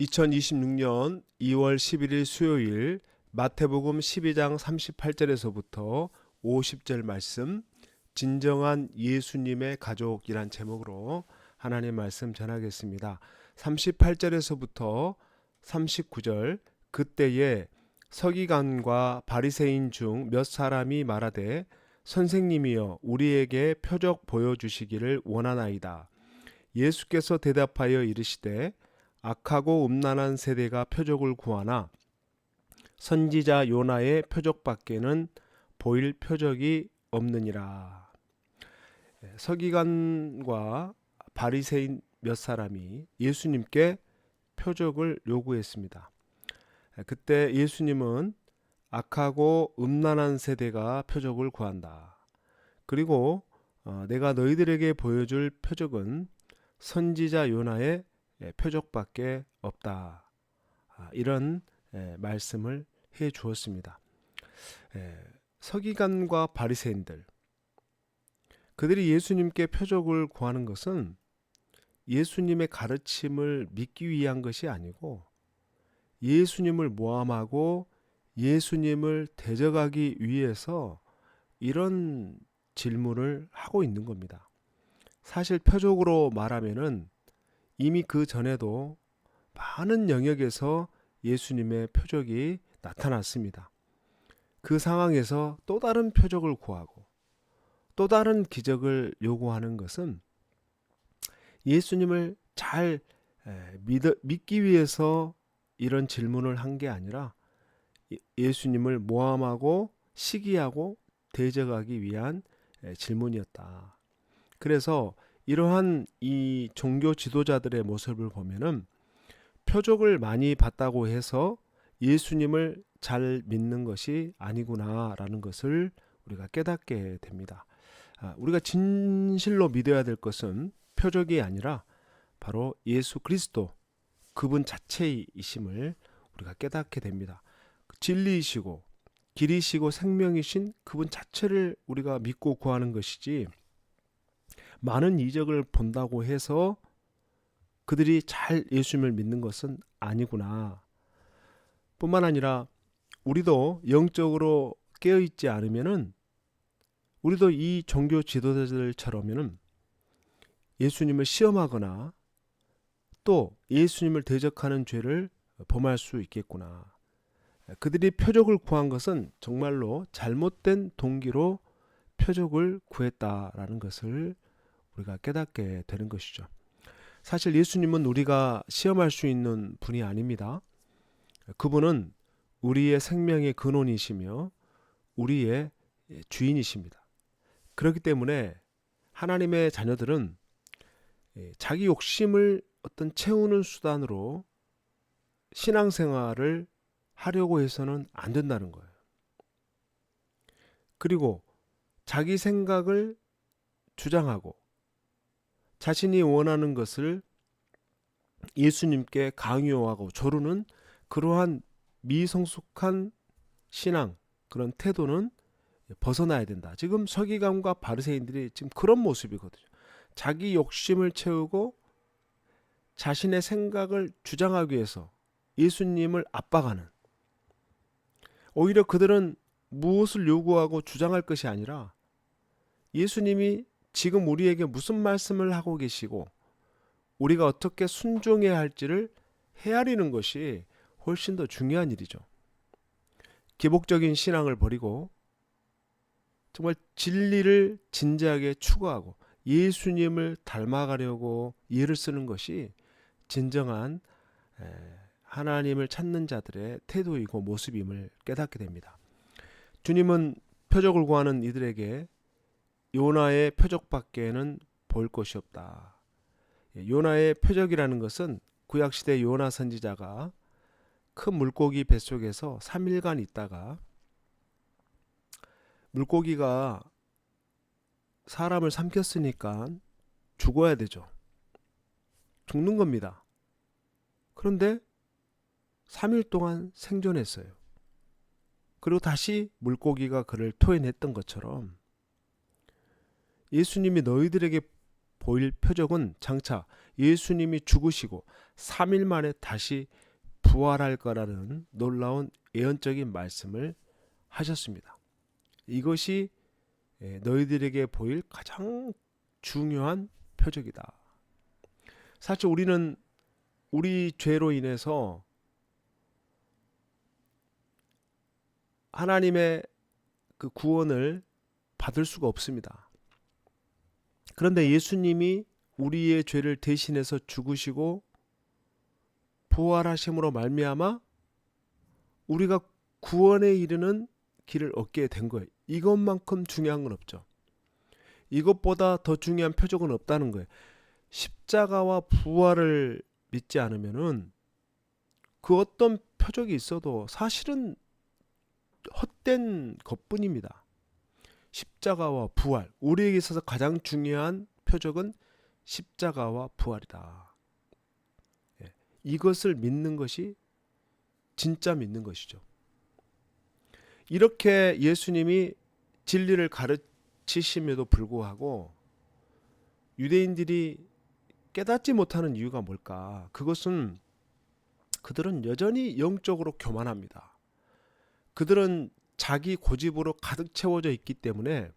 2026년 2월 11일 수요일 마태복음 12장 38절에서부터 50절 말씀, 진정한 예수님의 가족이란 제목으로 하나님 말씀 전하겠습니다. 38절에서부터 39절, 그때에 서기관과 바리새인 중 몇 사람이 말하되 선생님이여 우리에게 표적 보여주시기를 원하나이다. 예수께서 대답하여 이르시되 악하고 음란한 세대가 표적을 구하나 선지자 요나의 표적밖에는 보일 표적이 없느니라. 서기관과 바리새인 몇 사람이 예수님께 표적을 요구했습니다. 그때 예수님은 악하고 음란한 세대가 표적을 구한다. 그리고 내가 너희들에게 보여줄 표적은 선지자 요나의 표적밖에 없다. 이런 말씀을 해 주었습니다. 서기관과 바리새인들, 그들이 예수님께 표적을 구하는 것은 예수님의 가르침을 믿기 위한 것이 아니고 예수님을 모함하고 예수님을 대적하기 위해서 이런 질문을 하고 있는 겁니다. 사실 표적으로 말하면은 이미 그 전에도 많은 영역에서 예수님의 표적이 나타났습니다. 그 상황에서 또 다른 표적을 구하고 또 다른 기적을 요구하는 것은 예수님을 잘 믿기 위해서 이런 질문을 한 게 아니라 예수님을 모함하고 시기하고 대적하기 위한 질문이었다. 그래서 이러한 이 종교 지도자들의 모습을 보면은 표적을 많이 봤다고 해서 예수님을 잘 믿는 것이 아니구나라는 것을 우리가 깨닫게 됩니다. 우리가 진실로 믿어야 될 것은 표적이 아니라 바로 예수 그리스도 그분 자체이심을 우리가 깨닫게 됩니다. 진리이시고 길이시고 생명이신 그분 자체를 우리가 믿고 구하는 것이지 많은 이적을 본다고 해서 그들이 잘 예수님을 믿는 것은 아니구나. 뿐만 아니라 우리도 영적으로 깨어있지 않으면은 우리도 이 종교 지도자들처럼은 예수님을 시험하거나 또 예수님을 대적하는 죄를 범할 수 있겠구나. 그들이 표적을 구한 것은 정말로 잘못된 동기로 표적을 구했다라는 것을 우리가 깨닫게 되는 것이죠. 사실 예수님은 우리가 시험할 수 있는 분이 아닙니다. 그분은 우리의 생명의 근원이시며 우리의 주인이십니다. 그렇기 때문에 하나님의 자녀들은 자기 욕심을 어떤 채우는 수단으로 신앙생활을 하려고 해서는 안 된다는 거예요. 그리고 자기 생각을 주장하고 자신이 원하는 것을 예수님께 강요하고 조르는 그러한 미성숙한 신앙, 그런 태도는 벗어나야 된다. 지금 서기관과 바리새인들이 지금 그런 모습이거든요. 자기 욕심을 채우고 자신의 생각을 주장하기 위해서 예수님을 압박하는, 오히려 그들은 무엇을 요구하고 주장할 것이 아니라 예수님이 지금 우리에게 무슨 말씀을 하고 계시고 우리가 어떻게 순종해야 할지를 헤아리는 것이 훨씬 더 중요한 일이죠. 기복적인 신앙을 버리고 정말 진리를 진지하게 추구하고 예수님을 닮아가려고 예를 쓰는 것이 진정한 하나님을 찾는 자들의 태도이고 모습임을 깨닫게 됩니다. 주님은 표적을 구하는 이들에게 요나의 표적밖에는 볼 것이 없다. 요나의 표적이라는 것은 구약시대 요나 선지자가 큰 물고기 뱃속에서 3일간 있다가 물고기가 사람을 삼켰으니까 죽어야 되죠. 죽는 겁니다. 그런데 3일 동안 생존했어요. 그리고 다시 물고기가 그를 토해냈던 것처럼 예수님이 너희들에게 보일 표적은 장차 예수님이 죽으시고 3일 만에 다시 부활할 거라는 놀라운 예언적인 말씀을 하셨습니다. 이것이 너희들에게 보일 가장 중요한 표적이다. 사실 우리는 우리 죄로 인해서 하나님의 그 구원을 받을 수가 없습니다. 그런데 예수님이 우리의 죄를 대신해서 죽으시고 부활하심으로 말미암아 우리가 구원에 이르는 길을 얻게 된 거예요. 이것만큼 중요한 건 없죠. 이것보다 더 중요한 표적은 없다는 거예요. 십자가와 부활을 믿지 않으면은 그 어떤 표적이 있어도 사실은 헛된 것뿐입니다. 십자가와 부활, 우리에게 있어서 가장 중요한 표적은 십자가와 부활이다. 이것을 믿는 것이 진짜 믿는 것이죠. 이렇게 예수님이 진리를 가르치심에도 불구하고 유대인들이 깨닫지 못하는 이유가 뭘까? 그것은 그들은 여전히 영적으로 교만합니다. 그들은 자기 고집으로 가득 채워져 있기 때문에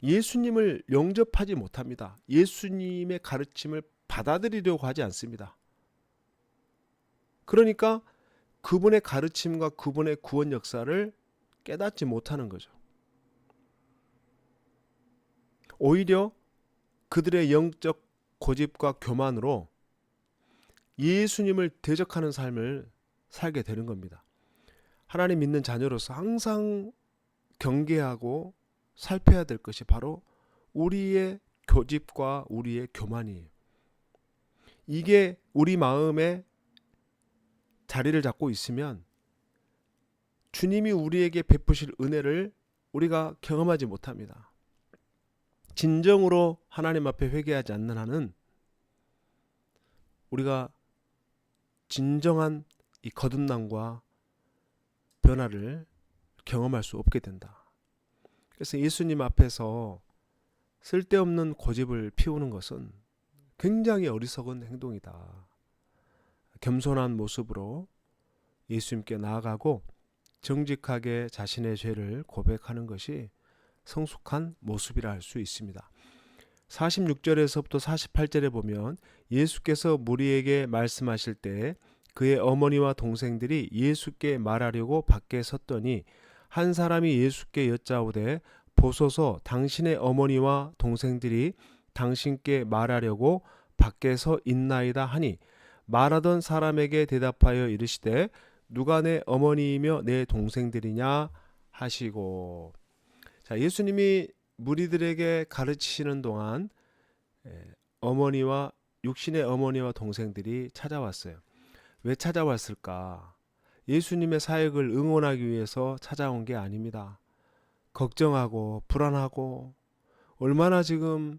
예수님을 영접하지 못합니다. 예수님의 가르침을 받아들이려고 하지 않습니다. 그러니까 그분의 가르침과 그분의 구원 역사를 깨닫지 못하는 거죠. 오히려 그들의 영적 고집과 교만으로 예수님을 대적하는 삶을 살게 되는 겁니다. 하나님 믿는 자녀로서 항상 경계하고 살펴야 될 것이 바로 우리의 고집과 우리의 교만이에요. 이게 우리 마음에 자리를 잡고 있으면 주님이 우리에게 베푸실 은혜를 우리가 경험하지 못합니다. 진정으로 하나님 앞에 회개하지 않는 한은 우리가 진정한 이 거듭남과 변화를 경험할 수 없게 된다. 그래서 예수님 앞에서 쓸데없는 고집을 피우는 것은 굉장히 어리석은 행동이다. 겸손한 모습으로 예수님께 나아가고 정직하게 자신의 죄를 고백하는 것이 성숙한 모습이라 할 수 있습니다. 46절에서부터 48절에 보면 예수께서 무리에게 말씀하실 때 그의 어머니와 동생들이 예수께 말하려고 밖에 섰더니 한 사람이 예수께 여짜오되 보소서 당신의 어머니와 동생들이 당신께 말하려고 밖에 서 있나이다 하니 말하던 사람에게 대답하여 이르시되 누가 내 어머니이며 내 동생들이냐 하시고. 자, 예수님이 무리들에게 가르치시는 동안 육신의 어머니와 동생들이 찾아왔어요. 왜 찾아왔을까? 예수님의 사역을 응원하기 위해서 찾아온 게 아닙니다. 걱정하고 불안하고 얼마나 지금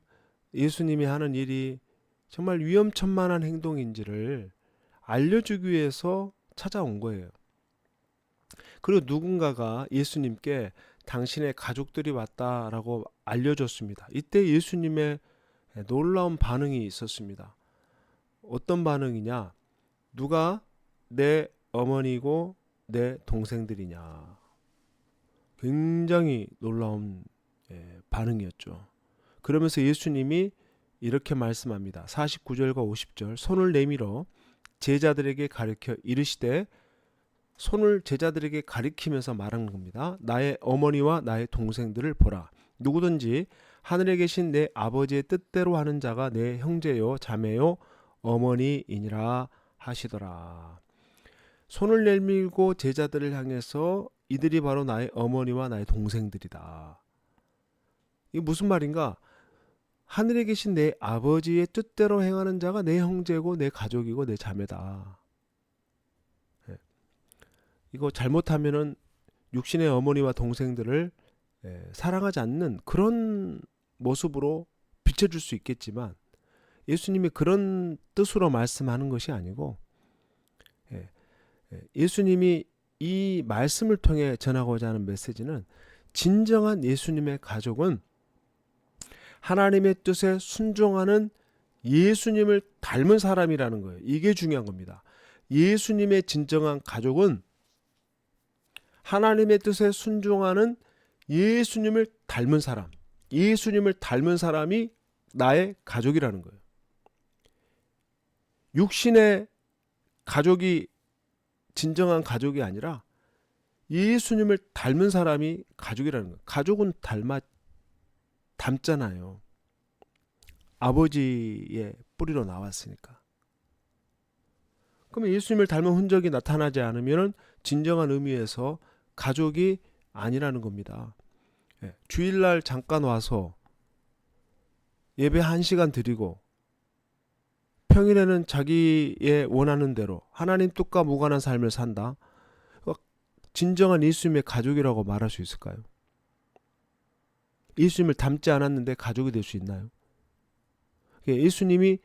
예수님이 하는 일이 정말 위험천만한 행동인지를 알려주기 위해서 찾아온 거예요. 그리고 누군가가 예수님께 당신의 가족들이 왔다라고 알려줬습니다. 이때 예수님의 놀라운 반응이 있었습니다. 어떤 반응이냐? 누가 내 어머니고 내 동생들이냐? 굉장히 놀라운 반응이었죠. 그러면서 예수님이 이렇게 말씀합니다. 49절과 50절 손을 내밀어 제자들에게 가르쳐 이르시되 손을 제자들에게 가리키면서 말하는 겁니다. 나의 어머니와 나의 동생들을 보라. 누구든지 하늘에 계신 내 아버지의 뜻대로 하는 자가 내 형제요 자매요 어머니이니라 하시더라. 손을 내밀고 제자들을 향해서 이들이 바로 나의 어머니와 나의 동생들이다. 이게 무슨 말인가? 하늘에 계신 내 아버지의 뜻대로 행하는 자가 내 형제고 내 가족이고 내 자매다. 이거 잘못하면은 육신의 어머니와 동생들을 사랑하지 않는 그런 모습으로 비춰줄 수 있겠지만 예수님이 그런 뜻으로 말씀하는 것이 아니고 예수님이 이 말씀을 통해 전하고자 하는 메시지는 진정한 예수님의 가족은 하나님의 뜻에 순종하는 예수님을 닮은 사람이라는 거예요. 이게 중요한 겁니다. 예수님의 진정한 가족은 하나님의 뜻에 순종하는 예수님을 닮은 사람, 예수님을 닮은 사람이 나의 가족이라는 거예요. 육신의 가족이 진정한 가족이 아니라 예수님을 닮은 사람이 가족이라는 거예요. 가족은 닮잖아요. 아버지의 뿌리로 나왔으니까. 그러면 예수님을 닮은 흔적이 나타나지 않으면 진정한 의미에서 가족이 아니라는 겁니다. 주일날 잠깐 와서 예배 1시간 드리고 평일에는 자기의 원하는 대로 하나님 뜻과 무관한 삶을 산다. 진정한 예수님의 가족이라고 말할 수 있을까요? 예수님을 닮지 않았는데 가족이 될 수 있나요? 예수님이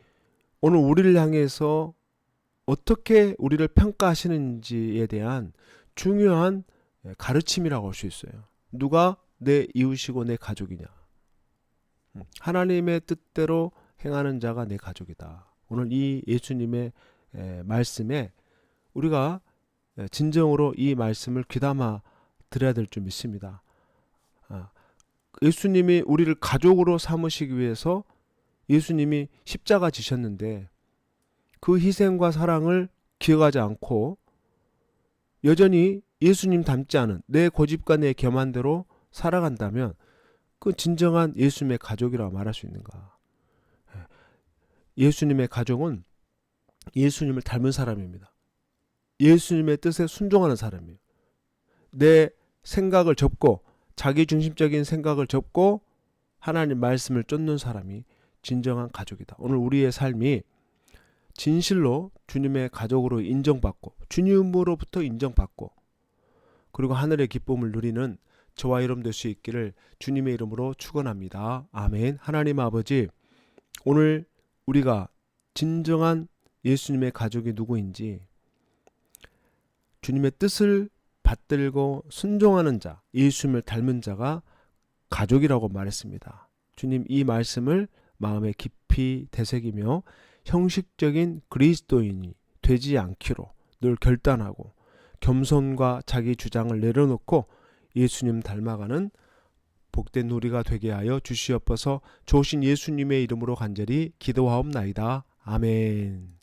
오늘 우리를 향해서 어떻게 우리를 평가하시는지에 대한 중요한 가르침이라고 할 수 있어요. 누가 내 이웃이고 내 가족이냐. 하나님의 뜻대로 행하는 자가 내 가족이다. 오늘 이 예수님의 말씀에 우리가 진정으로 이 말씀을 귀담아 들어야 될 줄 믿습니다. 예수님이 우리를 가족으로 삼으시기 위해서 예수님이 십자가 지셨는데 그 희생과 사랑을 기억하지 않고 여전히 예수님 닮지 않은 내 고집과 내 교만대로 살아간다면 그 진정한 예수님의 가족이라고 말할 수 있는가? 예수님의 가족은 예수님을 닮은 사람입니다. 예수님의 뜻에 순종하는 사람이에요. 내 생각을 접고 자기중심적인 생각을 접고 하나님 말씀을 쫓는 사람이 진정한 가족이다. 오늘 우리의 삶이 진실로 주님의 가족으로 인정받고 주님으로부터 인정받고 그리고 하늘의 기쁨을 누리는 저와 여러분 될 수 있기를 주님의 이름으로 축원합니다. 아멘. 하나님 아버지, 오늘 우리가 진정한 예수님의 가족이 누구인지 주님의 뜻을 받들고 순종하는 자, 예수님을 닮은 자가 가족이라고 말했습니다. 주님, 이 말씀을 마음에 깊이 되새기며 형식적인 그리스도인이 되지 않기로 늘 결단하고 겸손과 자기 주장을 내려놓고 예수님 닮아가는 복된 우리가 되게 하여 주시옵소서. 좋으신 예수님의 이름으로 간절히 기도하옵나이다. 아멘.